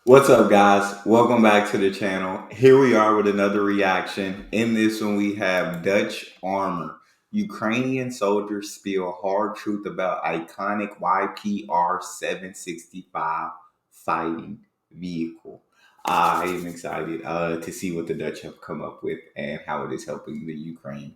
What's up, guys? Welcome back to the channel. Here we are with another reaction. In this one, we have Dutch armor. Ukrainian soldiers spill hard truth about iconic YPR-765 fighting vehicle. I am excited to see what the Dutch have come up with and how it is helping the Ukrainian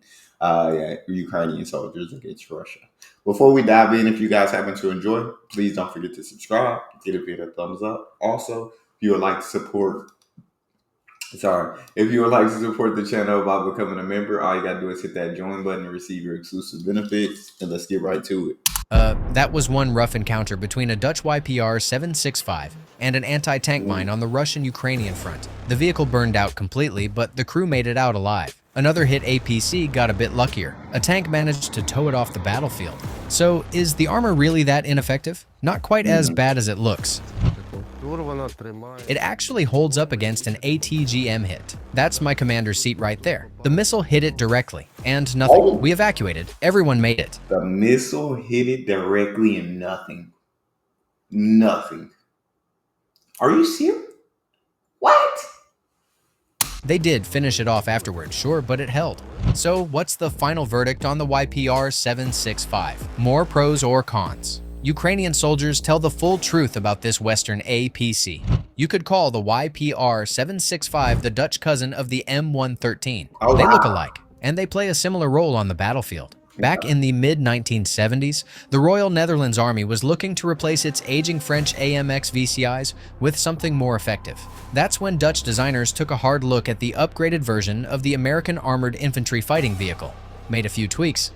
soldiers against Russia. Before we dive in, if you guys happen to enjoy, please don't forget to subscribe, give it a thumbs up. Also, if you would like to support, if you would like to support the channel by becoming a member, all you gotta do is hit that join button to receive your exclusive benefits. And let's get right to it. That was one rough encounter between a Dutch YPR-765 and an anti-tank mine on the Russian-Ukrainian front. The vehicle burned out completely, but the crew made it out alive. Another hit APC got a bit luckier. A tank managed to tow it off the battlefield. So, is the armor really that ineffective? Not quite as bad as it looks. It actually holds up against an ATGM hit. That's my commander's seat right there. The missile hit it directly, and nothing. Oh. We evacuated. Everyone made it. The missile hit it directly and nothing. Nothing. Are you serious? What? They did finish it off afterward, sure, but it held. So what's the final verdict on the YPR-765? More pros or cons? Ukrainian soldiers tell the full truth about this Western APC. You could call the YPR-765 the Dutch cousin of the M113. Oh, they wow. look alike, and they play a similar role on the battlefield. Back in the mid-1970s, the Royal Netherlands Army was looking to replace its aging French AMX VCIs with something more effective. That's when Dutch designers took a hard look at the upgraded version of the American Armored Infantry Fighting Vehicle, made a few tweaks,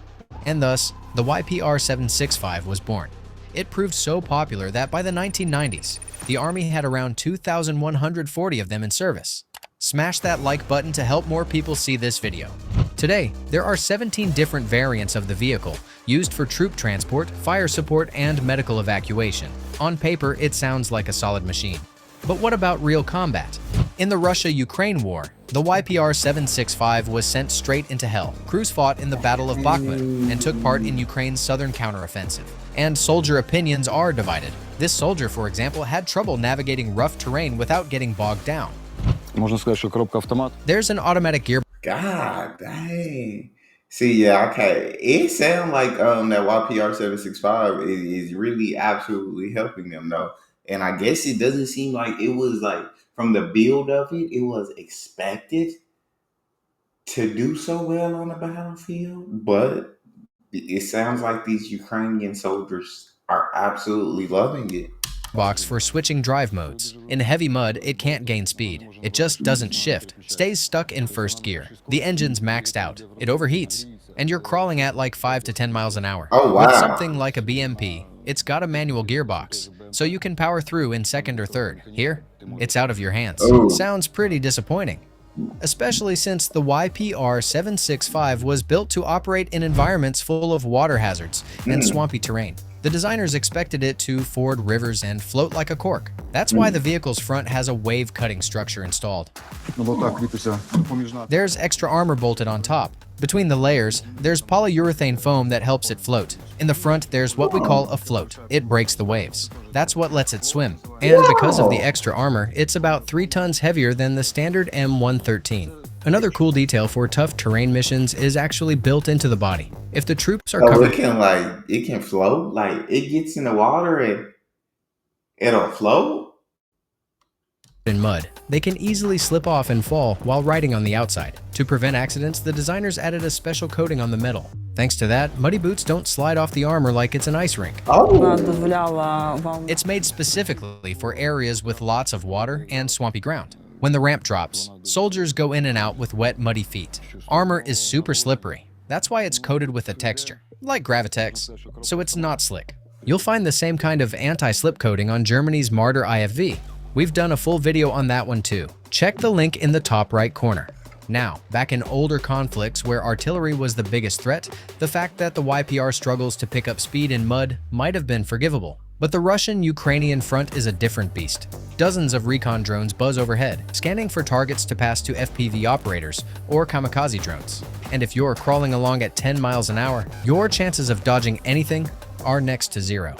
and thus, the YPR-765 was born. It proved so popular that by the 1990s, the Army had around 2,140 of them in service. Smash that like button to help more people see this video. Today, there are 17 different variants of the vehicle, used for troop transport, fire support, and medical evacuation. On paper, it sounds like a solid machine. But what about real combat? In the Russia-Ukraine war, the YPR-765 was sent straight into hell. Crews fought in the Battle of Bakhmut and took part in Ukraine's southern counteroffensive. And soldier opinions are divided. This soldier, for example, had trouble navigating rough terrain without getting bogged down. There's an automatic gear. God dang. See, yeah, okay. It sounds like that YPR-765 is really absolutely helping them though. And I guess it doesn't seem like it was like from the build of it, it was expected to do so well on the battlefield. But it sounds like these Ukrainian soldiers are absolutely loving it. Box for switching drive modes. In heavy mud, it can't gain speed. It just doesn't shift, stays stuck in first gear. The engine's maxed out, it overheats, and you're crawling at like 5 to 10 miles an hour. Oh, wow. With something like a BMP, it's got a manual gearbox, so you can power through in second or third. Here, it's out of your hands. Oh. Sounds pretty disappointing. Especially since the YPR-765 was built to operate in environments full of water hazards and swampy terrain. The designers expected it to ford rivers and float like a cork. That's why the vehicle's front has a wave-cutting structure installed. There's extra armor bolted on top. Between the layers, there's polyurethane foam that helps it float. In the front, there's what we call a float. It breaks the waves. That's what lets it swim. And because of the extra armor, it's about 3 tons heavier than the standard M113. Another cool detail for tough terrain missions is actually built into the body. If the troops are covered, it can float, like it gets in the water and it'll float. in mud, they can easily slip off and fall while riding on the outside. To prevent accidents, the designers added a special coating on the metal. Thanks to that, muddy boots don't slide off the armor like it's an ice rink. Oh. It's made specifically for areas with lots of water and swampy ground. When the ramp drops, soldiers go in and out with wet, muddy feet. Armor is super slippery. That's why it's coated with a texture, like Gravitex, so it's not slick. You'll find the same kind of anti-slip coating on Germany's Marder IFV. We've done a full video on that one too. Check the link in the top right corner. Now, back in older conflicts where artillery was the biggest threat, the fact that the YPR struggles to pick up speed in mud might have been forgivable. But the Russian-Ukrainian front is a different beast. Dozens of recon drones buzz overhead, scanning for targets to pass to FPV operators or kamikaze drones. And if you're crawling along at 10 miles an hour, your chances of dodging anything are next to zero.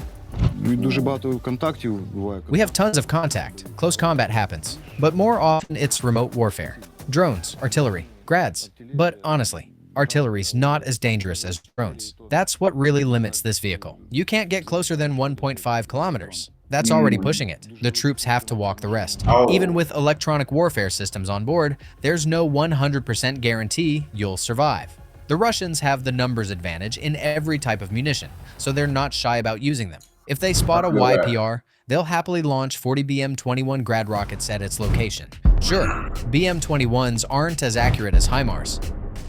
Дуже багато контактів буває. We have tons of contact. Close combat happens. But more often, it's remote warfare. Drones, artillery, grads. But honestly, artillery's not as dangerous as drones. That's what really limits this vehicle. You can't get closer than 1.5 kilometers. That's already pushing it. The troops have to walk the rest. Even with electronic warfare systems on board, there's no 100% guarantee you'll survive. The Russians have the numbers advantage in every type of munition, so they're not shy about using them. If they spot a YPR, they'll happily launch 40 BM-21 Grad rockets at its location. Sure, BM-21s aren't as accurate as HIMARS,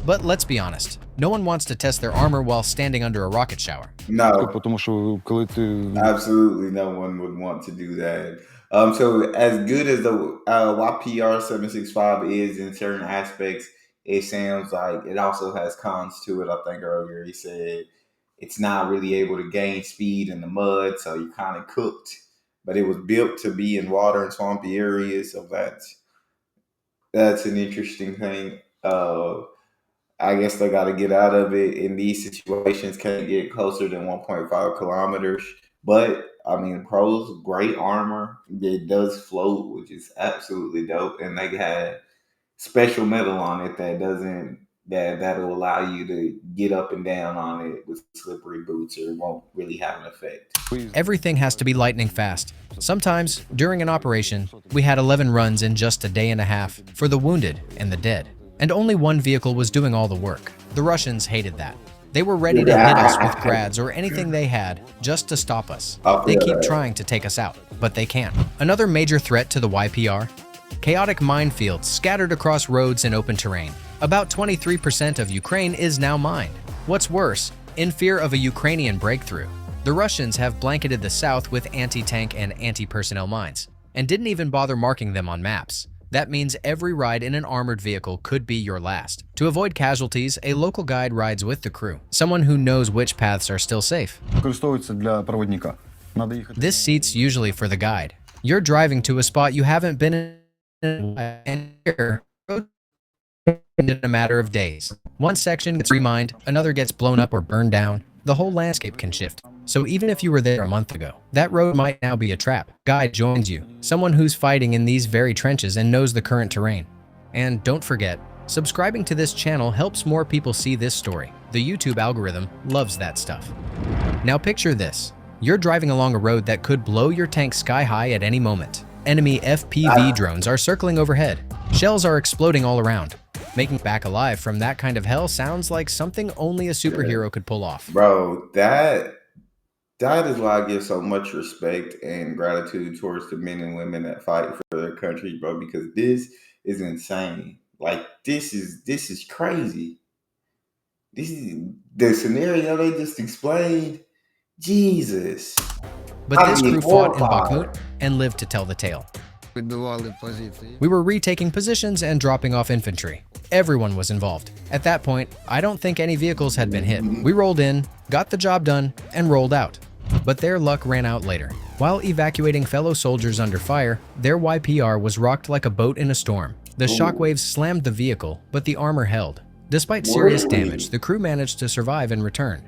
but let's be honest, no one wants to test their armor while standing under a rocket shower. No, Тому що коли ти absolutely no one would want to do that. So as good as the YPR-765 is in certain aspects, it sounds like it also has cons to it. I think earlier he said it's not really able to gain speed in the mud, so you're kind of cooked. But it was built to be in water and swampy areas, so that's an interesting thing. I guess they got to get out of it in these situations. Can't get closer than 1.5 kilometers. But I mean, pros, great armor. It does float, which is absolutely dope. And they had special metal on it that'll allow you to get up and down on it with slippery boots, or it won't really have an effect. Everything has to be lightning fast. Sometimes, during an operation, we had 11 runs in just a day and a half for the wounded and the dead. And only one vehicle was doing all the work. The Russians hated that. They were ready to hit us with grads or anything they had just to stop us. They keep trying to take us out, but they can't. Another major threat to the YPR? Chaotic minefields scattered across roads and open terrain. About 23% of Ukraine is now mined. What's worse, in fear of a Ukrainian breakthrough, the Russians have blanketed the south with anti-tank and anti-personnel mines, and didn't even bother marking them on maps. That means every ride in an armored vehicle could be your last. To avoid casualties, a local guide rides with the crew, someone who knows which paths are still safe. використовується для проводника. Надо їхати. This seat's usually for the guide. You're driving to a spot you haven't been in and here, in a matter of days. One section gets remined, another gets blown up or burned down. The whole landscape can shift. So even if you were there a month ago, that road might now be a trap. Guide joins you, someone who's fighting in these very trenches and knows the current terrain. And don't forget, subscribing to this channel helps more people see this story. The YouTube algorithm loves that stuff. Now picture this. You're driving along a road that could blow your tank sky high at any moment. Enemy FPV drones are circling overhead. Shells are exploding all around. Making it back alive from that kind of hell sounds like something only a superhero could pull off. Bro, that is why I give so much respect and gratitude towards the men and women that fight for their country, bro, because this is insane. Like this is crazy. This is the scenario they just explained. Jesus. But this crew fought in Bakhmut and lived to tell the tale. We were retaking positions and dropping off infantry. Everyone was involved. At that point, I don't think any vehicles had been hit. We rolled in, got the job done, and rolled out. But their luck ran out later. While evacuating fellow soldiers under fire, their YPR was rocked like a boat in a storm. The shockwaves slammed the vehicle, but the armor held. Despite serious damage, the crew managed to survive and return.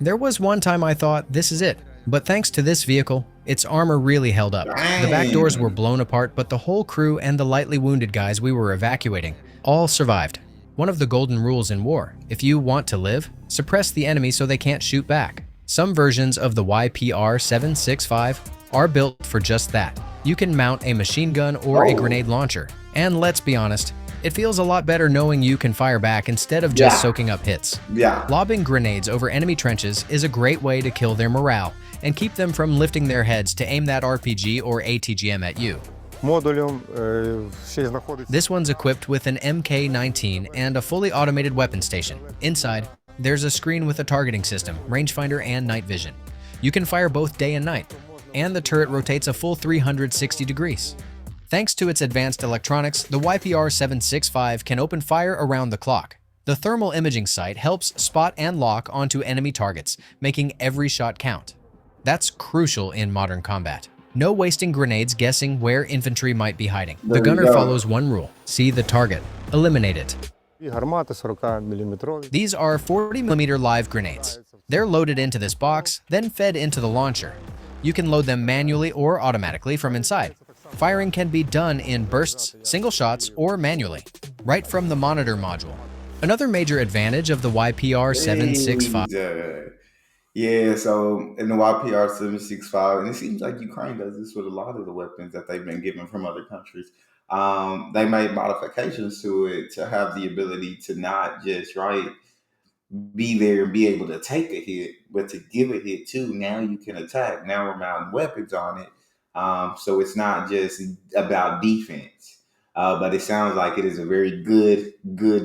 There was one time I thought, this is it. But thanks to this vehicle, its armor really held up. The back doors were blown apart, but the whole crew and the lightly wounded guys we were evacuating all survived. One of the golden rules in war: if you want to live, suppress the enemy so they can't shoot back. Some versions of the YPR-765 are built for just that. You can mount a machine gun or a grenade launcher. And let's be honest, it feels a lot better knowing you can fire back instead of just soaking up hits. Lobbing grenades over enemy trenches is a great way to kill their morale and keep them from lifting their heads to aim that RPG or ATGM at you. This one's equipped with an MK-19 and a fully automated weapon station. Inside, there's a screen with a targeting system, rangefinder, and night vision. You can fire both day and night, and the turret rotates a full 360 degrees. Thanks to its advanced electronics, the YPR-765 can open fire around the clock. The thermal imaging sight helps spot and lock onto enemy targets, making every shot count. That's crucial in modern combat. No wasting grenades guessing where infantry might be hiding. The gunner follows one rule: see the target, eliminate it. These are 40mm live grenades. They're loaded into this box, then fed into the launcher. You can load them manually or automatically from inside. Firing can be done in bursts, single shots, or manually, right from the monitor module. Another major advantage of the YPR-765 Hey, yeah, so in the YPR-765, and it seems like Ukraine does this with a lot of the weapons that they've been given from other countries. They made modifications to it to have the ability to not just be there and be able to take a hit, but to give a hit too. Now you can attack. Now we're mounting weapons on it, so it's not just about defense. But it sounds like it is a very good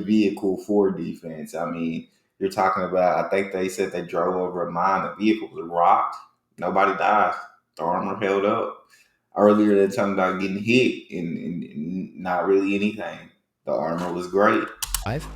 vehicle for defense. I mean, you're talking about. I think they said they drove over a mine. The vehicle was rocked. Nobody died. The armor held up. Earlier, they're talking about getting hit and not really anything. The armor was great.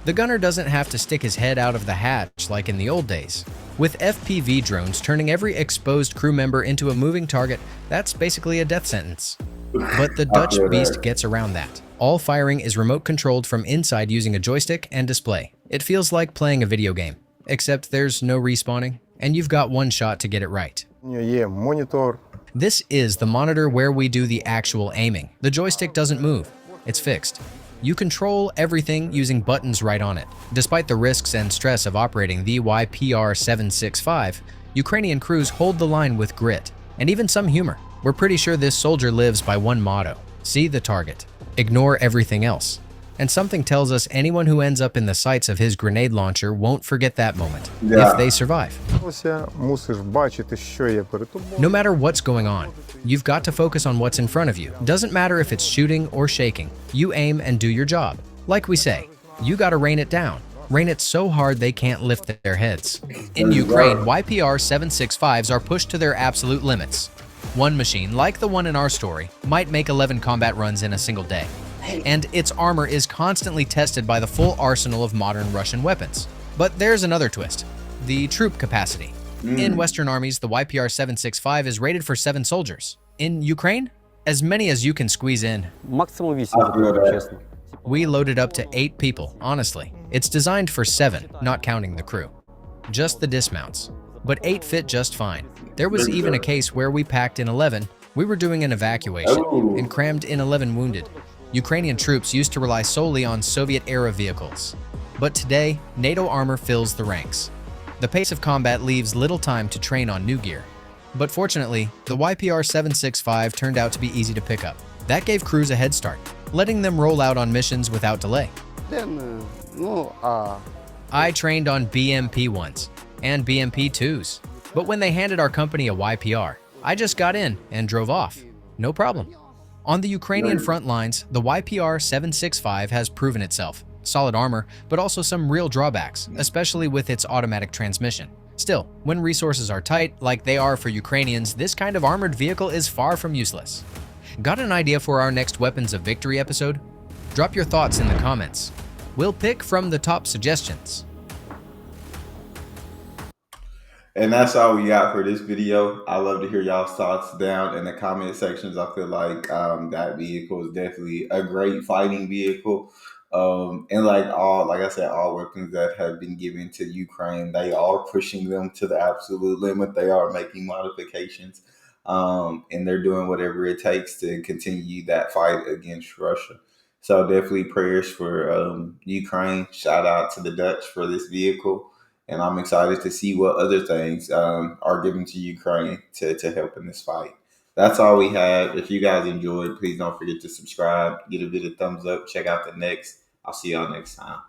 The gunner doesn't have to stick his head out of the hatch like in the old days. With FPV drones turning every exposed crew member into a moving target, that's basically a death sentence. But the I Dutch feel beast that. gets around that. All firing is remote controlled from inside using a joystick and display. It feels like playing a video game, except there's no respawning, and you've got one shot to get it right. Є монітор. This is the monitor where we do the actual aiming. The joystick doesn't move, it's fixed. You control everything using buttons right on it. Despite the risks and stress of operating the YPR-765, Ukrainian crews hold the line with grit and even some humor. We're pretty sure this soldier lives by one motto: see the target, ignore everything else. And something tells us anyone who ends up in the sights of his grenade launcher won't forget that moment, Yeah. if they survive. Мусиш бачити, що є перед тобою. No matter what's going on, you've got to focus on what's in front of you. Doesn't matter if it's shooting or shaking. You aim and do your job. Like we say, you gotta rain it down. Rain it so hard they can't lift their heads. In Ukraine, YPR-765s are pushed to their absolute limits. One machine, like the one in our story, might make 11 combat runs in a single day. And its armor is constantly tested by the full arsenal of modern Russian weapons. But there's another twist: the troop capacity. In Western armies, the YPR-765 is rated for 7 soldiers. In Ukraine, as many as you can squeeze in. Максимум 8, I feel that. чесно. We loaded up to 8 people, honestly. It's designed for 7, not counting the crew. Just the dismounts. But 8 fit just fine. There was even a case where we packed in 11. We were doing an evacuation Oh. and crammed in 11 wounded. Ukrainian troops used to rely solely on Soviet-era vehicles. But today, NATO armor fills the ranks. The pace of combat leaves little time to train on new gear. But fortunately, the YPR-765 turned out to be easy to pick up. That gave crews a head start, letting them roll out on missions without delay. I trained on BMP-1s and BMP-2s, but when they handed our company a YPR, I just got in and drove off. No problem. On the Ukrainian front lines, the YPR-765 has proven itself. Solid armor, but also some real drawbacks, especially with its automatic transmission. Still, when resources are tight, like they are for Ukrainians, this kind of armored vehicle is far from useless. Got an idea for our next Weapons of Victory episode? Drop your thoughts in the comments. We'll pick from the top suggestions. And that's all we got for this video. I love to hear y'all's thoughts down in the comment sections. I feel like that vehicle is definitely a great fighting vehicle. And like I said, all weapons that have been given to Ukraine, they are pushing them to the absolute limit. They are making modifications. And they're doing whatever it takes to continue that fight against Russia. So definitely prayers for Ukraine. Shout out to the Dutch for this vehicle. And I'm excited to see what other things are given to Ukraine to help in this fight. That's all we have. If you guys enjoyed, please don't forget to subscribe, give it a thumbs up, check out the next. I'll see y'all next time.